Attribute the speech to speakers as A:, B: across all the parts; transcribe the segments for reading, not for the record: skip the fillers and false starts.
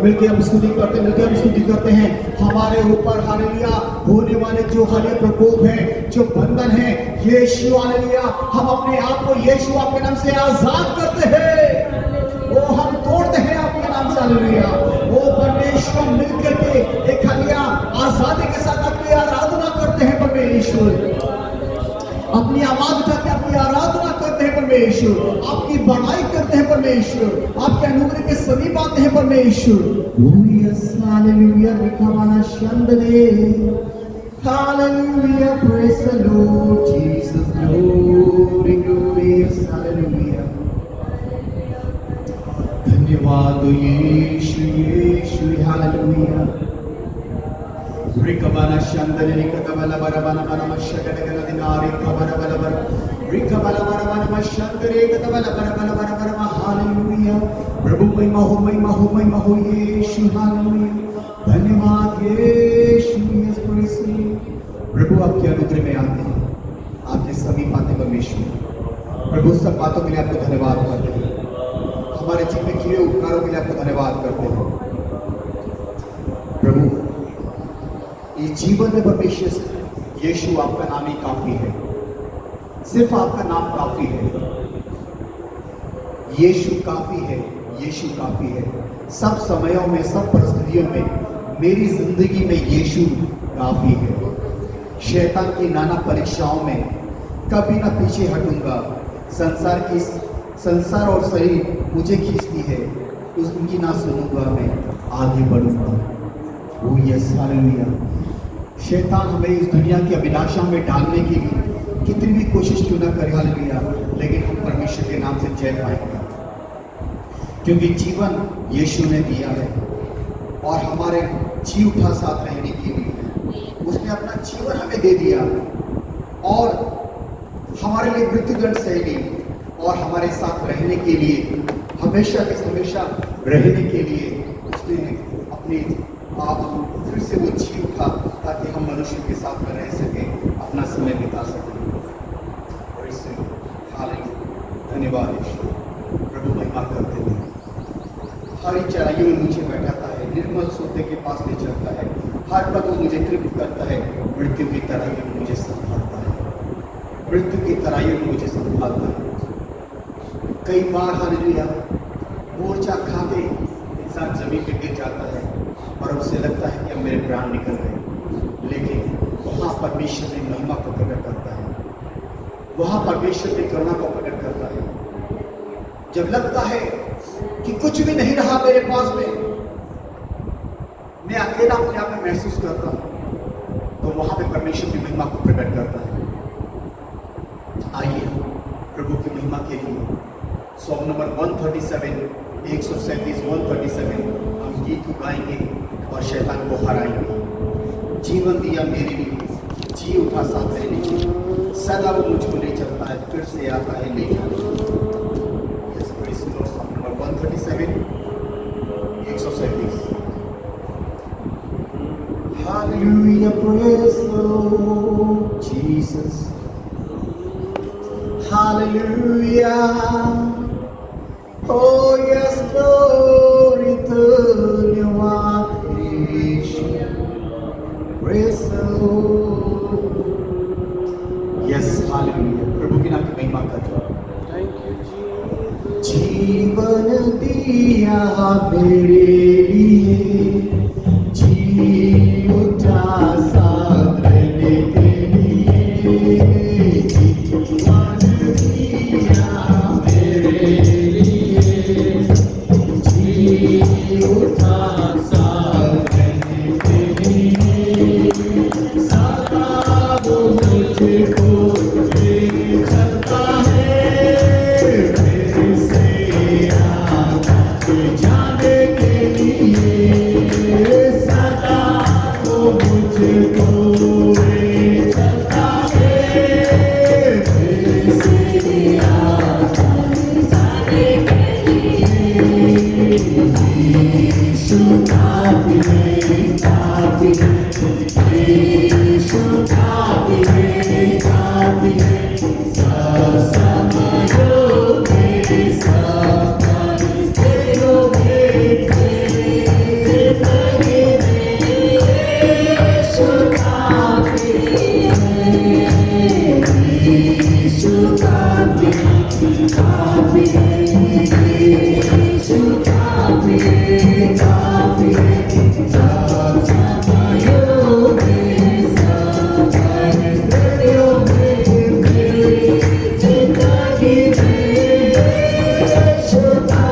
A: मिलके हम स्तुति करते हैं। हमारे ऊपर हालेलुया होने वाले जो हालेलुया प्रकोप है, जो बंधन है, यीशु हालेलुया, हम अपने आप को यीशु आपके नाम से आजाद करते हैं। वो हम तोड़ते हैं आपके नाम से हालेलुया। वो परमेश्वर मिलकर के एक हालेलुया आजादी के साथ आपकी आराधना करते हैं परमेश्वर। अपनी आवाज उठा के आपकी आराधना करते हैं परमेश्वर, आपकी बड़ाई करते हैं परमेश्वर, आपके अनुग्रह के समीप आते हैं परमेश्वर। हालेलुया रिकावाना शंदले, hallelujah praise the Lord Jesus, glory glorious hallelujah. धन्यवाद यीशु यीशु हालेलुया। रिकबला शंदले रिकबला बरबला बरम शगडगल दिनारे कबला बरबर रिकबला बरबला शंदले रिकबला बरबला बरबर हालेलुया। प्रभु महिमा हो यीशु हालेलुया। धन्यवाद यीशु यीशु। प्रभु आपके अनुग्रह में आते हैं, आपके समीप आते परमेश्वर। प्रभु सब बातों के लिए आपको धन्यवाद करते हैं, हमारे जीवन में किए उपकारों के लिए आपको धन्यवाद करते हैं। प्रभु इस जीवन में परमेश्वर यीशु आपका नाम ही काफी है, सिर्फ आपका नाम काफी है। यीशु काफी है, यीशु काफी है। सब समयों में, सब परिस्थितियों में मेरी जिंदगी में यीशु काफी है। शैतान की नाना परीक्षाओं में कभी ना पीछे हटूंगा। संसार और शरीर मुझे खींचती है, उनकी ना सुनूंगा, मैं आगे बढ़ूंगा। वो यस हालेलुया। शैतान हमें इस दुनिया की अभिलाषा में डालने के लिए कितनी भी कोशिश क्यों ना करे हालेलुया, लेकिन हम परमेश्वर के नाम से जय पाएंगे, क्योंकि जीवन यीशु ने दिया है और हमारे जी उठा साथ रहने के लिए उसने अपना जीवन हमें दे दिया और हमारे लिए मृत्युदंड सह ली और हमारे साथ रहने के लिए, हमेशा के हमेशा रहने के लिए उसने अपने आप फिर से वो जी उठा ताकि हम मनुष्य के साथ में रह सकें, अपना समय बिता सकें। और इससे हालेलुया, धन्यवाद यीशु। प्रभु महिमा करते हैं। हर चढ़ाइयों में मुझे बैठाता है, निर्मल सोते के पास ले चलता है, हर पद वो मुझे तृप्त करता है। मृत्यु की तराइयों में मुझे संभालता है, मृत्यु की तराइयों में मुझे संभालता है। कई बार हालेलुया मोर्चा खा के इंसान जमीन पे गिर जाता है और उसे लगता है कि अब मेरे प्राण निकल गए, लेकिन वहाँ परमेश्वर ने महिमा को प्रकट करता है, वहाँ परमेश्वर ने करुणा को प्रकट करता है। जब लगता है कि कुछ भी नहीं रहा मेरे पास में, मैं अकेला अपने आप में महसूस करता हूँ, तो वहाँ पे परमेश्वर की महिमा को प्रकट करता है। आइए प्रभु की महिमा के लिए सॉन्ग नंबर 137 137 हम गीत को गाएंगे और शैतान को हराएंगे। जीवन दिया मेरे लिए, जी उठा साथ रहने के लिए, सदा वो मुझको ले चलता है, फिर से आता है ले जाने। Song number 137 137। Hallelujah, praise the Lord Jesus. Hallelujah. Oh yes, glory to your creation. Praise the Lord. Yes, hallelujah. प्रभु के नाम की महिमा करते हैं। जीवन दिया मेरे लिए, जी उठा साथ रहने के लिए। जीवन दिया मेरे लिए, जी उठा साथ रहने के लिए। सदा वो मुझको ले चलता है, फिर से आके जाने के लिए।
B: Shut up,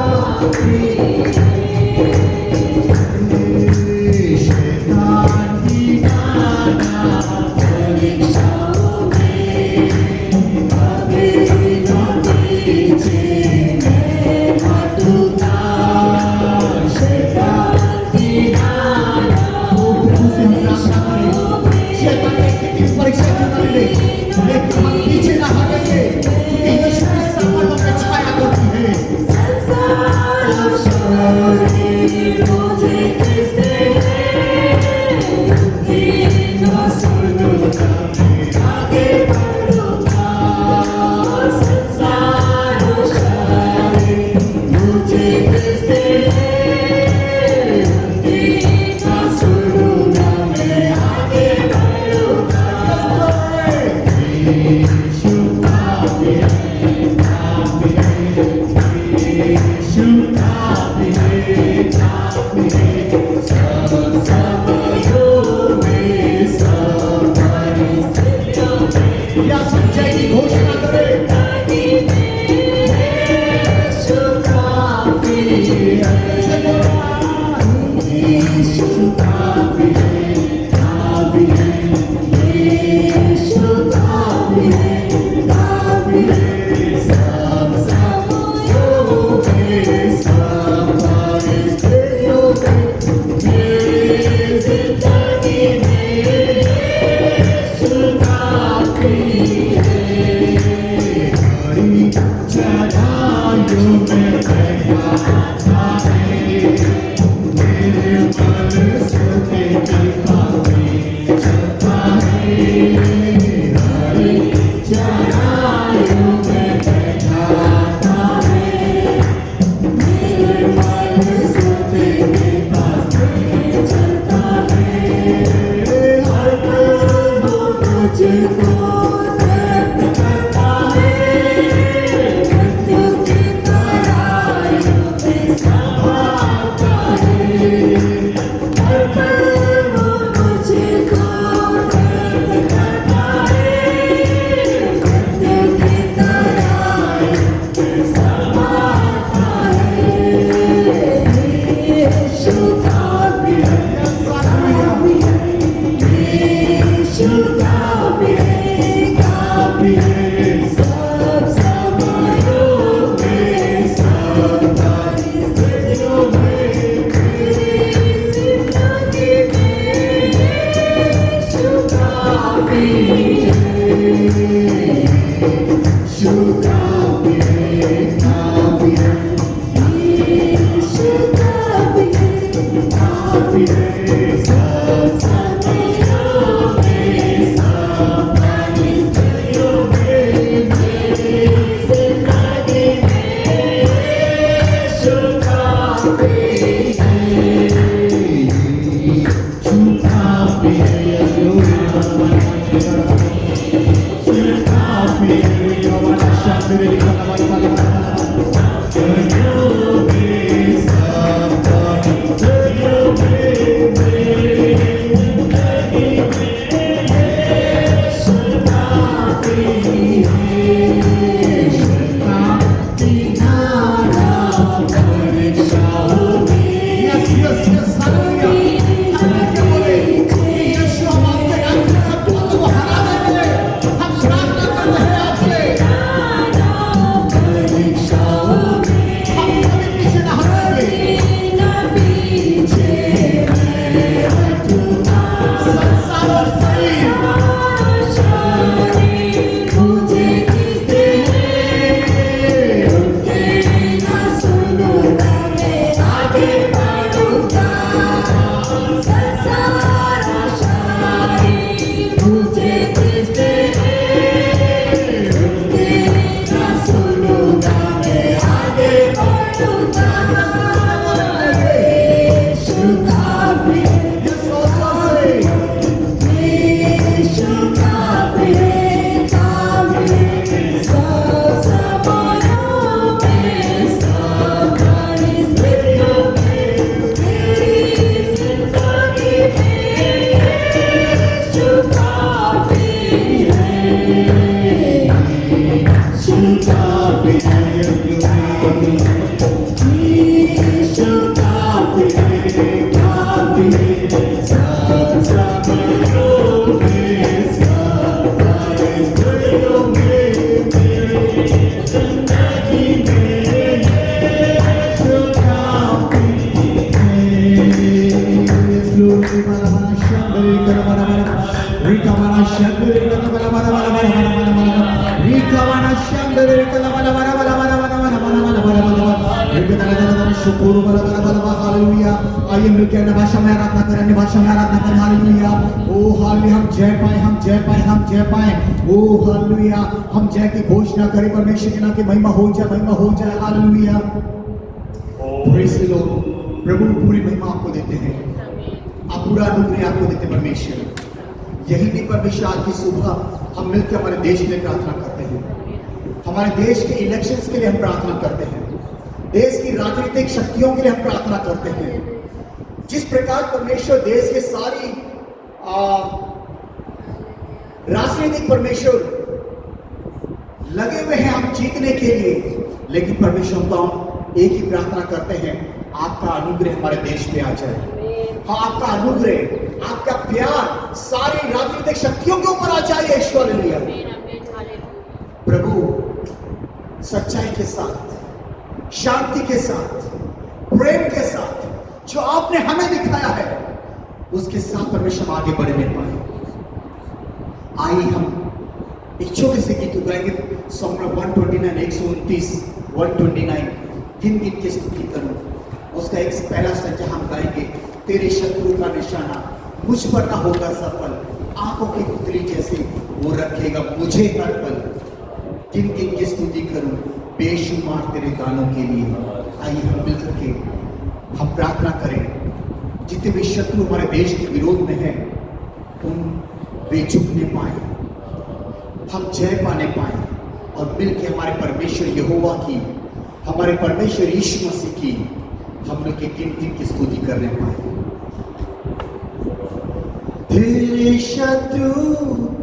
A: आइए मिलकर अन्य भाषा में आराधना करें, अन्य भाषा में आराधना करें। हालेलुया, ओ हालेलुया, हम जय पाए, हम जय पाए, हम जय पाए। ओ हालेलुया, हम जय की घोषणा करें, परमेश्वर के नाम की महिमा हो जाए, महिमा हो जाए। Hallelujah, praise the Lord. प्रभु पूरी महिमा आपको देते हैं, आप पूरा अनुग्रह आपको देते हैं परमेश्वर। यही नहीं परमेश्वर, आज की सुबह हम मिलकर हमारे देश के लिए प्रार्थना करते हैं, हमारे देश के इलेक्शंस के लिए हम प्रार्थना करते हैं, देश की राजनीतिक शक्तियों के लिए हम प्रार्थना करते हैं। जिस प्रकार परमेश्वर देश के सारी राजनीतिक परमेश्वर लगे हुए हैं हम जीतने के लिए, लेकिन परमेश्वर को हम एक ही प्रार्थना करते हैं, आपका अनुग्रह हमारे देश पे आ जाए। हाँ, आपका अनुग्रह, आपका प्यार सारी राजनीतिक शक्तियों के ऊपर आ जाए। हालेलुया। प्रभु सच्चाई के साथ, शांति के साथ, प्रेम के साथ जो आपने हमें दिखाया है, उसके साथ परमेश्वर आगे बढ़ने पाए। आइए हम एक छोटे से गीत गाएंगे, सॉन्ग नंबर 129, 129, 129, गिन गिन के स्तुति करूं। उसका एक पहला संजय हम गाएंगे, तेरे शत्रु का निशाना मुझ पर ना होगा सफल, आंखों की पुतली जैसे वो रखेगा मुझे हर पल। गिन गिन के स्तुति करूं बेशुमार तेरे गानों के लिए। आइए हम मिलकर के हम प्रार्थना करें, जितने भी शत्रु हमारे देश के विरोध में हैं, उन वे झुकने पाए, हम जय पाने पाए, और मिलकर हमारे परमेश्वर यहोवा की, हमारे परमेश्वर यीशु मसीह की हम लोग के गिन गिन की स्तुति करने पाए। तेरे शत्रु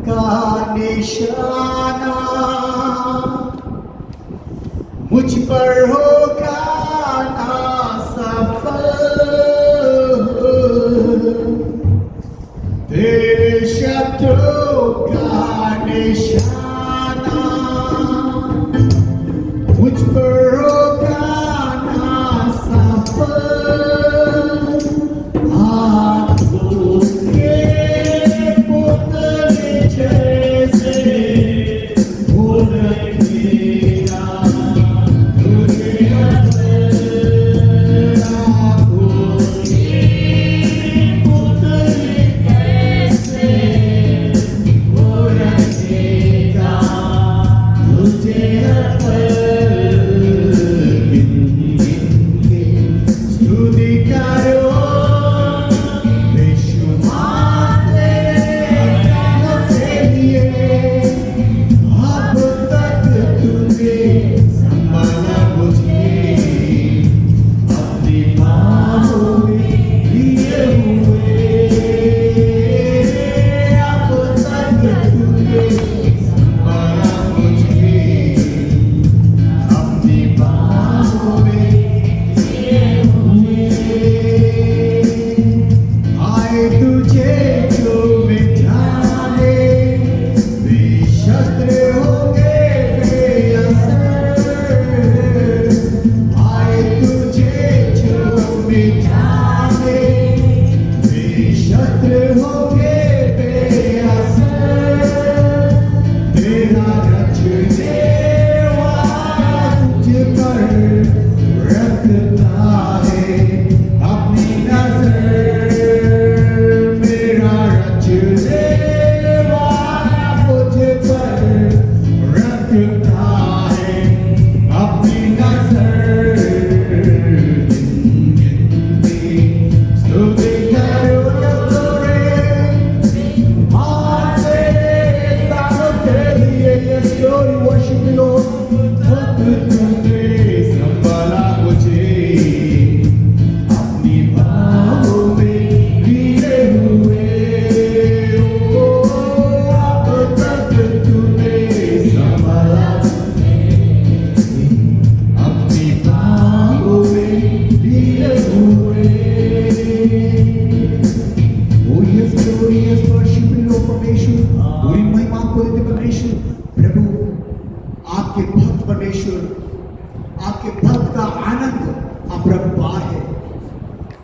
A: का निशाना मुझ पर होगा ना सफल, तेरे शत्रु का निशाना मुझ पर होगा ना सफल। आंखों के पुतले जैसे वो रखेगा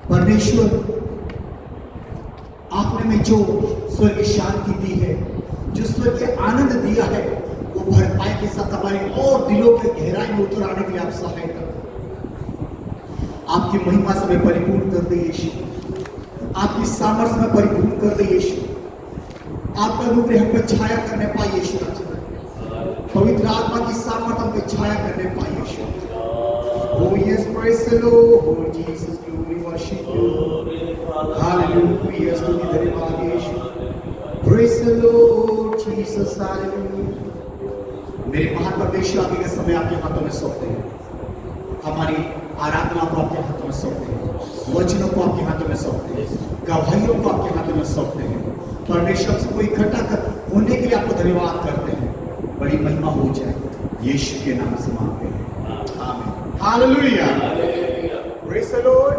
A: परमेश्वर आपने में जो स्वर्ग की शांति दी है, जो स्वर्ग के आनंद दिया है, वो भरपाई के साथ हमारे और दिलों के गहराई में उतर आने के लिए आप सहायता करें। आपकी महिमा से हमें परिपूर्ण कर दे यीशु, आपकी सामर्थ्य में परिपूर्ण कर दे यीशु, आपका अनुग्रह हम पे छाया करने पाए यीशु, पवित्र आत्मा की सामर्थ्य हम पे छाया करने पाए यीशु। Oh yes, praise the Lord, oh Jesus, glory, worship you, hallelujah, स्तुति धन्यवाद यीशु, praise the Lord, Jesus, hallelujah। मेरे महान परमेश्वर आपके समय आपके हाथों में सौंपते हैं, हमारी आराधना को आपके हाथों में सौंपते हैं, वचनों को आपके हाथों में सौंपते हैं, गवाहियों को आपके हाथों में सौंपते हैं। परमेश्वर सबको इकट्ठा कर होने के लिए आपको धन्यवाद करते हैं। बड़ी महिमा हो जाए यीशु के नाम से मांगते हैं, आमीन, हालेलुया, प्रेज़ द लॉर्ड।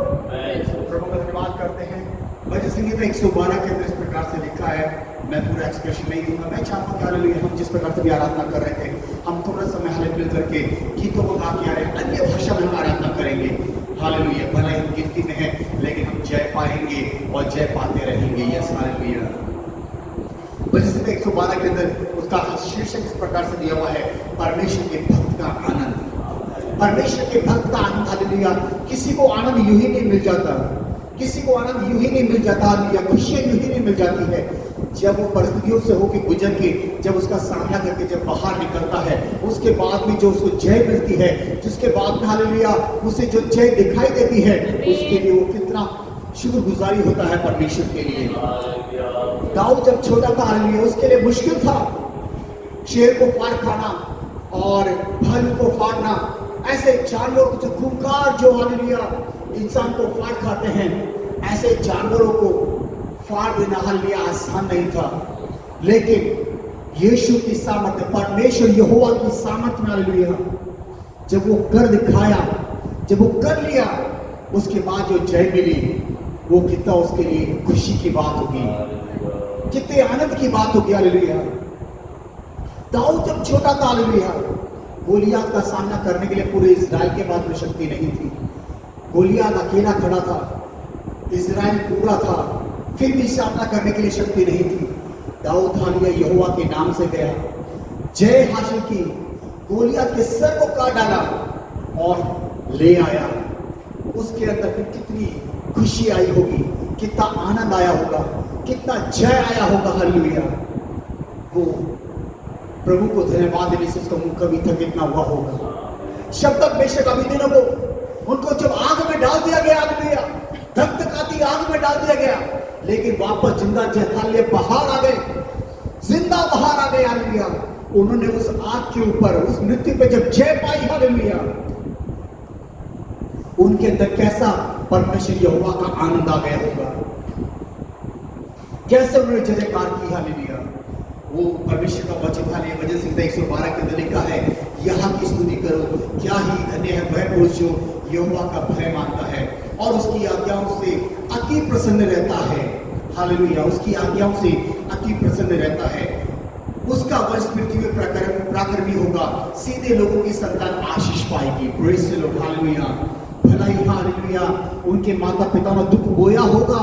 A: प्रभु का धन्यवाद करते हैं। भजन संगीत 112 के अंदर इस प्रकार से लिखा है, मैं पूरा एक्सप्रेशन नहीं दूंगा, मैं चाहूंगा कि हालेलुया हम जिस प्रकार से भी आराधना कर रहे थे, हम थोड़ा समय हालेलुया करके गीतों को गा के आ रहे हैं, अन्य भाषा में हम आराधना करेंगे। हालेलुया, भले हम गिनती में है लेकिन हम जय पाएंगे और जय पाते रहेंगे। Yes hallelujah. भजन संगीत 112 के अंदर उसका शीर्षक इस प्रकार से दिया हुआ है, परमेश्वर के भक्त का आनंद। परमेश्वर के भक्त का आनंद, हालेलुया। किसी को आनंद यूं ही नहीं मिल जाता, किसी को आनंद यूं ही नहीं मिल जाता, हालेलुया। खुशियां यूं ही नहीं मिल जाती है। जब वो परिस्थितियों से होकर गुजर के, जब उसका सामना करके जब बाहर निकलता है, उसके बाद में जो उसको जय मिलती है, जिसके बाद में हालेलुया उसे जो जय दिखाई देती है, उसके लिए वो कितना शुक्रगुजारी होता है परमेश्वर के लिए। दाऊद जब छोटा था, हालेलुया, उसके लिए मुश्किल था शेर को फाड़ खाना और भालू को फाड़ना, ऐसे जानवरों को जो खूंखार जो हालेलुया इंसान को फाड़ खाते हैं, ऐसे जानवरों को फाड़ देना हालेलुया आसान नहीं था। लेकिन यीशु की सामर्थ्य, परमेश्वर यहोवा की सामर्थ्य में हालेलुया जब वो कर दिखाया, जब वो कर लिया, उसके बाद जो जय मिली, वो कितना उसके लिए खुशी की बात होगी, कितने आनंद की बात होगी। हालेलुया। दाऊद जब छोटा था, हालेलुया, गोलियात का सामना करने के लिए पूरे इस्राएल के पास में शक्ति नहीं थी। गोलियात अकेला खड़ा था, इस्राएल पूरा था, फिर भी सामना करने के लिए शक्ति नहीं थी। दाऊद हालेलुया यहोवा के नाम से गया, जय हासिल की, गोलियात के सर को काट डाला और ले आया। उसके अंदर फिर कितनी खुशी आई होगी, कितना आनंद आया होगा, कितना जय आया होगा। हालेलुया। वो प्रभु को धन्यवाद देने से उसका मुंह कभी थक इतना हुआ होगा। शब्द तक बेशक अभी दिनों को उनको जब आग में डाल दिया गया, हालेलुया, धकधकाती आग में डाल दिया गया, लेकिन वापस जिंदा हालेलुया बाहर आ गए, जिंदा बाहर आ गए। हालेलुया। उन्होंने उस आग के ऊपर, उस मृत्यु पे जब जय पाई, हालेलुया, उनके अंदर कैसा परमेश्वर यहोवा का आनंद आ गया होगा, कैसे उन्होंने जयकार की। हालेलुया। वो परमेश्वर का वचन, हालेलुया, भजन संहिता 112 के अंदर लिखा है, यहाँ की स्तुति करो, क्या ही धन्य है वह पुरुष जो यहोवा का भय मानता है और उसकी आज्ञाओं से अति प्रसन्न रहता है। हालेलुया। उसकी आज्ञाओं से अति प्रसन्न रहता है। उसका वंश पृथ्वी में पराक्रमी होगा, सीधे लोगों की संतान आशीष पाएगी। Praise the Lord. हालेलुया। भला ही हालेलुया उनके माता पिता ने दुख बोया होगा,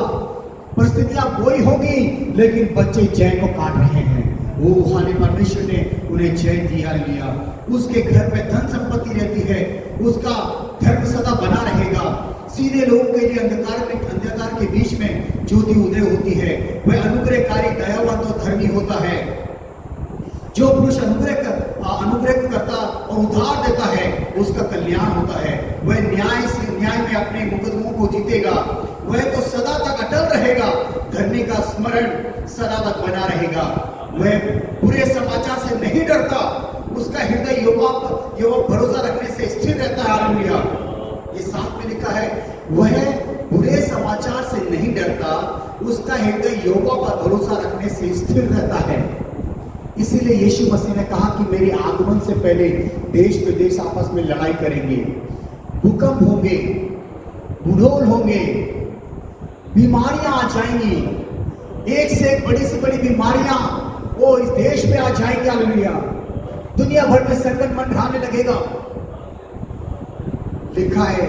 A: परिस्थितियां बोई होगी, लेकिन बच्चे जय को काट रहे हैं। वो हाले परमेश्वर ने उन्हें जय दी। हालेलुया। उसके घर में धन संपत्ति रहती है, उसका धर्म सदा बना रहेगा। सीधे लोगों के लिए अंधकार के बीच में ज्योति उदय होती है। वह अनुग्रहकारी, दयावान और धर्मी होता है। जो पुरुष अनुग्रह करता और उधार देता है, उसका कल्याण होता है। वह न्याय में अपने मुकदमों को जीतेगा। वह तो सदा तक अटल रहेगा, धर्मी का स्मरण सदा तक बना रहेगा। वह बुरे समाचार से नहीं डरता, उसका हृदय यहोवा भरोसा रखने से स्थिर रहता है। हालेलुया। ये साथ में लिखा है, वह बुरे समाचार से नहीं डरता, उसका हृदय यहोवा पर भरोसा रखने से स्थिर रहता है। इसीलिए यीशु मसीह ने कहा कि मेरे आगमन से पहले देश विदेश आपस में लड़ाई करेंगे, भूकंप होंगे, बुढ़ोल होंगे, बीमारियां आ जाएंगी, एक से एक बड़ी से बड़ी बीमारियां वो इस देश में आ जाएंगी। हालेलुया। दुनिया भर में संकट मंडराने लगेगा। लिखा है,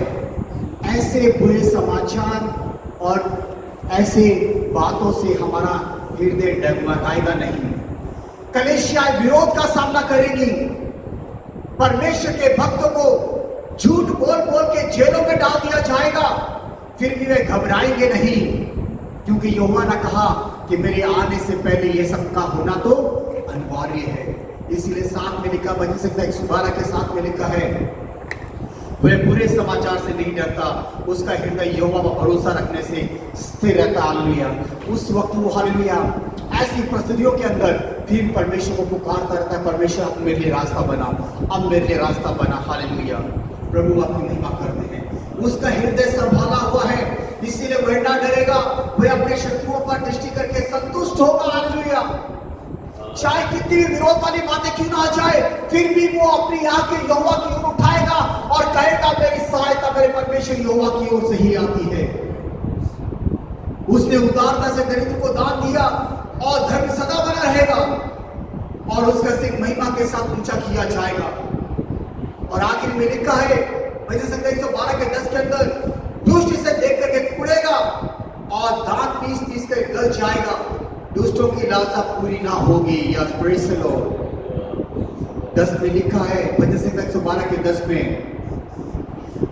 A: ऐसे बुरे समाचार और ऐसे बातों से हमारा हृदय डगमगाएगा नहीं। कलीसियाएं विरोध का सामना करेंगी, परमेश्वर के भक्तों को झूठ बोल बोल के जेलों में डाल दिया जाएगा, फिर भी वे घबराएंगे नहीं, क्योंकि यहोवा ने कहा कि मेरे आने से पहले ये सब का होना तो अनिवार्य है। इसीलिए 7 में लिखा, भजन संहिता 112 के 7 में लिखा है, वह बुरे समाचार से नहीं डरता, उसका हृदय यहोवा पर भरोसा रखने से स्थिर रहता। हालेलुया। उस वक्त वो हालेलुया ऐसी परिस्थितियों के अंदर फिर परमेश्वर को पुकारता रहता है, परमेश्वर अब मेरे लिए रास्ता बना, अब मेरे लिए रास्ता बना। हालेलुया। प्रभु आपकी महिमा करते हैं। उसका हृदय संभाला हुआ है, इसीलिए वह ना डरेगा, वह अपने शत्रुओं पर दृष्टि करके संतुष्ट होगा। हालेलुया। चाहे कितनी भी विरोध वाली बातें क्यों ना आ जाए, फिर भी वो अपनी आंखें यहोवा की ओर उठाएगा और कहेगा मेरी सहायता मेरे परमेश्वर यहोवा की ओर से ही आती है। उसने उदारता से दरिद्र को दान दिया और धर्म सदा बना रहेगा और उसका सिंह महिमा के साथ ऊंचा किया जाएगा। और आखिर में लिखा है भजन संहिता 112 के 10 के अंदर, दुष्ट इसे देख करके कुड़ेगा और दांत पीस पीस कर गल जाएगा, दुष्टों की लालसा पूरी ना होगी। Yes praise the Lord. 10 में लिखा है भजन संहिता 112 के 10 में,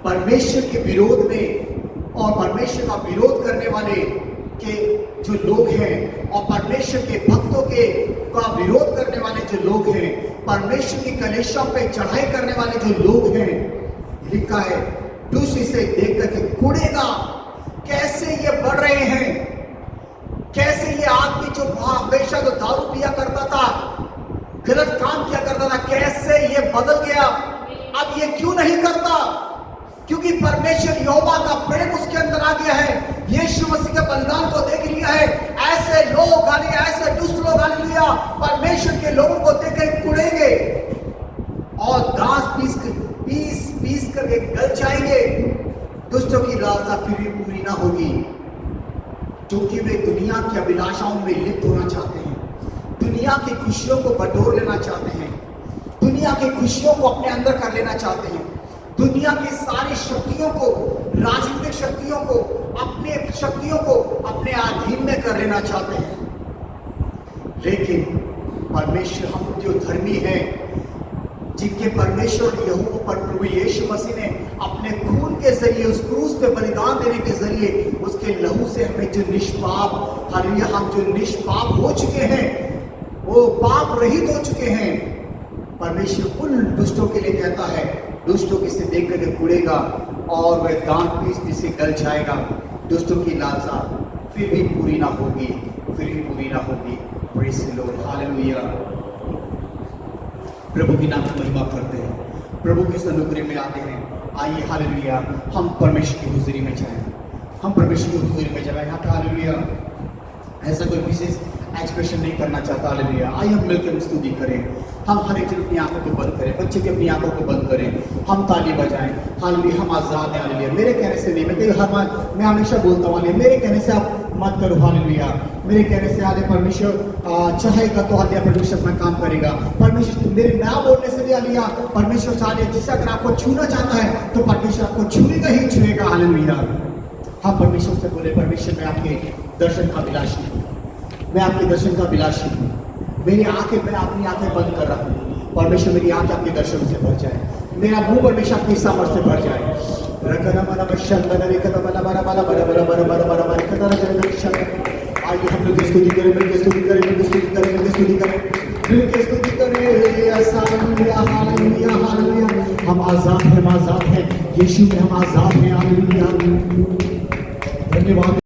A: परमेश्वर के विरोध में और परमेश्वर का विरोध करने वाले के जो लोग हैं और परमेश्वर के भक्तों के का विरोध करने वाले जो लोग हैं, परमेश्वर की कलीसिया पे चढ़ाई करने वाले जो लोग हैं, लिखा है दुष्ट इसे देख करके कुड़ेगा। कैसे ये बढ़ रहे हैं, कैसे ये आदमी जो हमेशा तो दारू पिया करता था, गलत काम किया करता था, कैसे ये बदल गया, अब ये क्यों नहीं करता? क्योंकि परमेश्वर यहोवा का प्रेम उसके अंदर आ गया है, यीशु मसीह के बलिदान को देख लिया है। ऐसे लोग ऐसे दुष्ट लोग हालेलुया परमेश्वर के लोगों को देख कर कुड़ेंगे और दांत पीस करके गल जाएंगे, दुष्टों की लालसा फिर भी पूरी ना होगी, क्योंकि वे दुनिया की अभिलाषाओं में लिप्त होना चाहते हैं, दुनिया की खुशियों को बटोर लेना चाहते हैं, दुनिया की खुशियों को अपने अंदर कर लेना चाहते हैं, दुनिया की सारी शक्तियों को, राजनीतिक शक्तियों को, अपने शक्तियों को अपने अधीन में कर लेना चाहते हैं। लेकिन परमेश्वर, हम जो धर्मी हैं, जिनके परमेश्वर यहोवा पर प्रभु यीशु मसीह ने अपने खून के जरिए उस क्रूस पे बलिदान देने के जरिए उसके लहू से हमें जो निष्पाप, हालेलुया, हम जो निष्पाप हो चुके हैं, वो पाप रहित हो चुके हैं। परमेश्वर उन दुष्टों के लिए कहता है, दुष्टों की से देख करके कुड़ेगा और वह दांत पीस से गल जाएगा, दुष्टों की लालसा फिर भी पूरी ना होगी, फिर भी पूरी ना होगी। Praise the Lord. हालेलुया। प्रभु की नाम की महिमा करते हैं, प्रभु के अनुग्रह में आते हैं। आइए हालेलुया हम परमेश्वर की हुजूरी में जाएं, हम परमेश्वर की हुजूरी में जाएं। यहाँ पे हालेलुया ऐसा कोई विशेष एक्सप्रेशन नहीं करना चाहता। हालेलुया आइए हम मिलकर स्तुति करें, हम हर एक अपनी आंखों को बंद करें, बच्चे की अपनी आंखों को बंद करें, हम ताली बजाएं। हालेलुया हम आजाद हैं। हालेलुया मेरे कहने से नहीं, मैं हमेशा बोलता हूँ हालेलुया मेरे कहने से आप मत करो। हालेलुया मेरे कहने से हाले परमेश्वर चाहेगा तो हाले परमेश्वर अपना काम करेगा। परमेश्वर मेरे ना बोलने से भी हालेलुया परमेश्वर चाहे जिसे अगर आपको छूना चाहता है तो परमेश्वर आपको छूएगा ही छूएगा। हालेलुया हम परमेश्वर से बोले, परमेश्वर मैं आपके दर्शन का अभिलाषी हूँ, मैं आपके दर्शन का अभिलाषी हूँ, मेरी आंखें, मैं अपनी आंखें बंद कर रहा हूँ। परमेश्वर मेरी आंखें आपके दर्शन से भर जाए, मेरा मुंह परमेश्वर आपकी सामर्थ्य से भर जाए। आइए हम लोग स्तुति करें, मिलकर स्तुति करें, मिलकर स्तुति करें, मिलकर स्तुति करें, मिलकर स्तुति करें। हालेलुया हालेलुया हालेलुया हम आजाद हैं, हम आजाद हैं, यीशु में हम आजाद हैं। हालेलुया धन्यवाद।